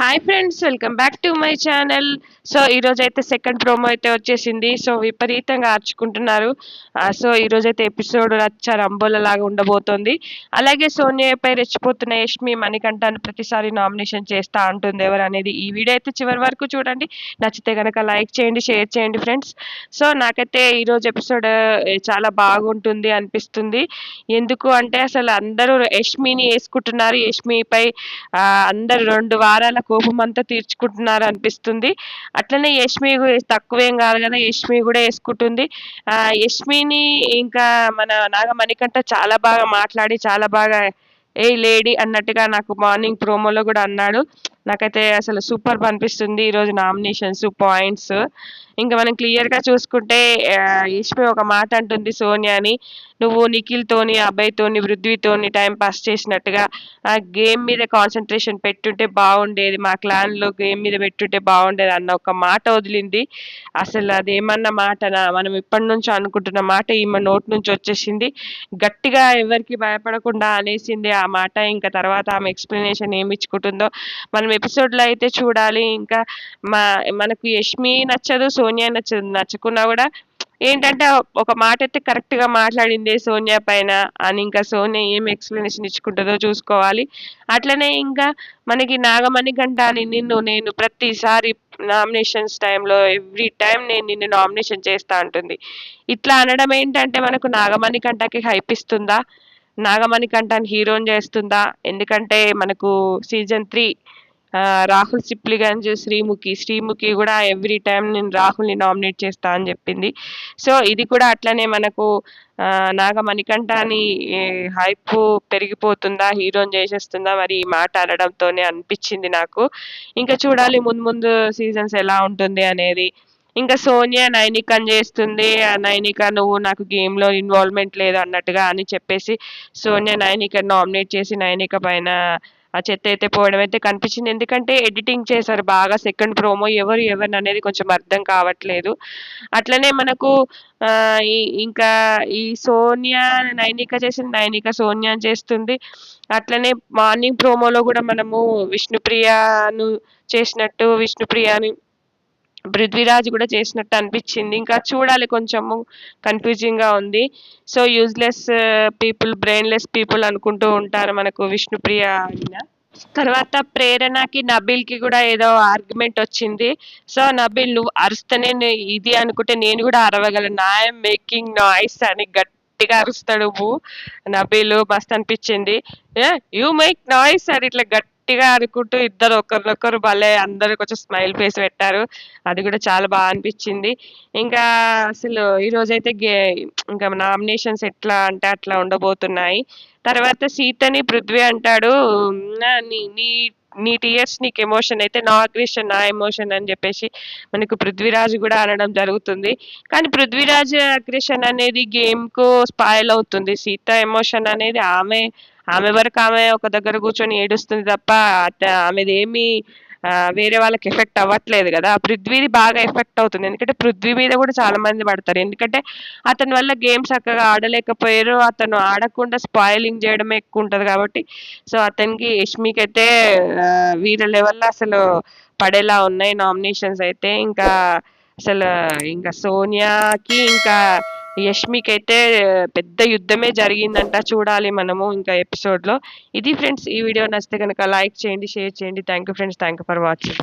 Hi friends, welcome back to my channel. So ఈరోజు అయితే second promo అయితే వచ్చేసింది. సో విపరీతంగా ఆర్చుకుంటున్నారు. సో ఈరోజు అయితే ఎపిసోడ్ రచ్చ రంబోల లాగా ఉండబోతోంది. అలాగే సోనియాపై రెచ్చిపోతున్న యష్మి మణికంఠను ప్రతిసారి నామినేషన్ చేస్తా అంటుంది ఎవరు అనేది. ఈ వీడియో అయితే చివరి వరకు చూడండి. నచ్చితే కనుక లైక్ చేయండి, షేర్ చేయండి ఫ్రెండ్స్. సో నాకైతే ఈరోజు ఎపిసోడ్ చాలా బాగుంటుంది అనిపిస్తుంది. ఎందుకు అంటే అసలు అందరూ యష్మిని వేసుకుంటున్నారు. యష్మిపై అందరు 2 వారాల కోపం అంతా తీర్చుకుంటున్నారు అనిపిస్తుంది. అట్లనే యష్మి తక్కువేం కాదు కదా, యష్మి కూడా వేసుకుంటుంది. యష్మిని ఇంకా మన నాగమణికంఠ చాలా బాగా మాట్లాడి చాలా బాగా ఏ లేడీ అన్నట్టుగా నాకు మార్నింగ్ ప్రోమోలో కూడా అన్నాడు. నాకైతే అసలు సూపర్ అనిపిస్తుంది ఈరోజు నామినేషన్స్ పాయింట్స్. ఇంకా మనం క్లియర్గా చూసుకుంటే యష్మి ఒక మాట అంటుంది సోనియాని, నువ్వు నిఖిల్తోని, అబ్బాయితోని, పృథ్వీతోని టైం పాస్ చేసినట్టుగా ఆ గేమ్ మీద కాన్సన్ట్రేషన్ పెట్టుంటే బాగుండేది, మా క్లాన్లో గేమ్ మీద పెట్టుంటే బాగుండేది అన్న ఒక మాట వదిలింది. అసలు అదేమన్న మాటనా? మనం ఇప్పటి నుంచో అనుకుంటున్న మాట ఈమె నోటి నుంచి వచ్చేసింది. గట్టిగా ఎవరికి భయపడకుండా అనేసింది ఆ మాట. ఇంకా తర్వాత ఆమె ఎక్స్ప్లెనేషన్ ఏమి ఇచ్చుకుంటుందో మనం ఎపిసోడ్లో అయితే చూడాలి. ఇంకా మనకు యష్మి నచ్చదు, సోనియా నచ్చదు. నచ్చకున్నా కూడా ఏంటంటే ఒక మాట అయితే కరెక్ట్గా మాట్లాడింది సోనియా పైన అని, ఇంకా సోనియా ఏం ఎక్స్ప్లెనేషన్ ఇచ్చుకుంటుందో చూసుకోవాలి. అట్లనే ఇంకా మనకి నాగమణికంఠ అని నేను ప్రతిసారి నామినేషన్స్ టైంలో ఎవ్రీ టైం నేను నిన్ను నామినేషన్ చేస్తా అంటుంది. ఇట్లా అనడం ఏంటంటే మనకు నాగమణికంఠకి హైప్ ఇస్తుందా, నాగమణికంఠని హీరోని చేస్తుందా? ఎందుకంటే మనకు సీజన్ 3 రాహుల్ సిప్లిగంజ్, శ్రీముఖి కూడా ఎవ్రీ టైం నేను రాహుల్ని నామినేట్ చేస్తా అని చెప్పింది. సో ఇది కూడా అట్లనే మనకు నాగమణికంఠని హైప్ పెరిగిపోతుందా, హీరోని చేసేస్తుందా మరి ఈ మాట అనడంతోనే అనిపించింది నాకు. ఇంకా చూడాలి ముందు ముందు సీజన్స్ ఎలా ఉంటుంది అనేది. ఇంకా సోనియా నైనికని చేస్తుంది. నైనిక నువ్వు నాకు గేమ్లో ఇన్వాల్వ్మెంట్ లేదు అన్నట్టుగా అని చెప్పేసి సోనియా నైనికని నామినేట్ చేసి నైనిక పైన ఆ చెత్త అయితే పోవడం అయితే కనిపించింది. ఎందుకంటే ఎడిటింగ్ చేశారు బాగా సెకండ్ ప్రోమో, ఎవరు అనేది కొంచెం అర్థం కావట్లేదు. అట్లనే మనకు ఇంకా ఈ సోనియా నైనిక చేసింది, నైనిక సోనియాని చేస్తుంది. అట్లనే మార్నింగ్ ప్రోమోలో కూడా మనము విష్ణుప్రియను చేసినట్టు, విష్ణుప్రియని పృథ్వీరాజ్ కూడా చేసినట్టు అనిపించింది. ఇంకా చూడాలి, కొంచెము కన్ఫ్యూజింగ్గా ఉంది. So useless people, brainless people అనుకుంటూ ఉంటారు మనకు విష్ణుప్రియ అయిన. తర్వాత ప్రేరణకి నబీల్కి కూడా ఏదో ఆర్గ్యుమెంట్ వచ్చింది. సో నబీల్ నువ్వు అరుస్తేనే ఇది అనుకుంటే నేను కూడా అరవగలను, ఐఎమ్ మేకింగ్ నాయిస్ అని గట్టిగా అరుస్తాడు నబీల్. మస్తు అనిపించింది. యూ మేక్ నాయిస్ అని ఇట్లా గట్టిగా అనుకుంటూ ఇద్దరు ఒకరినొకరు భలే అందరూ కొంచెం స్మైల్ ఫేస్ పెట్టారు. అది కూడా చాలా బాగా అనిపించింది. ఇంకా అసలు ఈరోజైతే ఇంకా నామినేషన్స్ ఎట్లా అంటే అట్లా ఉండబోతున్నాయి. తర్వాత సీతని పృథ్వీ అంటాడు, నీ నీ నీ టీయర్స్ నీకు ఎమోషన్ అయితే నా అగ్రెషన్ నా ఎమోషన్ అని చెప్పేసి మనకు పృథ్వీరాజ్ కూడా అనడం జరుగుతుంది. కానీ పృథ్వీరాజ్ అగ్రెషన్ అనేది గేమ్కు స్పాయిల్ అవుతుంది. సీత ఎమోషన్ అనేది ఆమె వరకు ఆమె ఒక దగ్గర కూర్చొని ఏడుస్తుంది తప్ప ఆమెది ఏమి వేరే వాళ్ళకి ఎఫెక్ట్ అవ్వట్లేదు కదా. పృథ్వీది బాగా ఎఫెక్ట్ అవుతుంది. ఎందుకంటే పృథ్వీ మీద కూడా చాలా మంది పడతారు. ఎందుకంటే అతని వల్ల గేమ్ చక్కగా ఆడలేకపోయారు, అతను ఆడకుండా స్పాయిలింగ్ చేయడమే ఎక్కువ ఉంటుంది కాబట్టి. సో అతనికి యష్మికి అయితే వీళ్ళ లెవెల్లో అసలు పడేలా ఉన్నాయి నామినేషన్స్ అయితే. ఇంకా అసలు ఇంకా సోనియాకి ఇంకా యష్మికి అయితే పెద్ద యుద్ధమే జరిగిందంట. చూడాలి మనము ఇంకా ఎపిసోడ్లో. ఇది ఫ్రెండ్స్, ఈ వీడియో నచ్చితే కనుక లైక్ చేయండి, షేర్ చేయండి. Thank you friends, thank you for watching.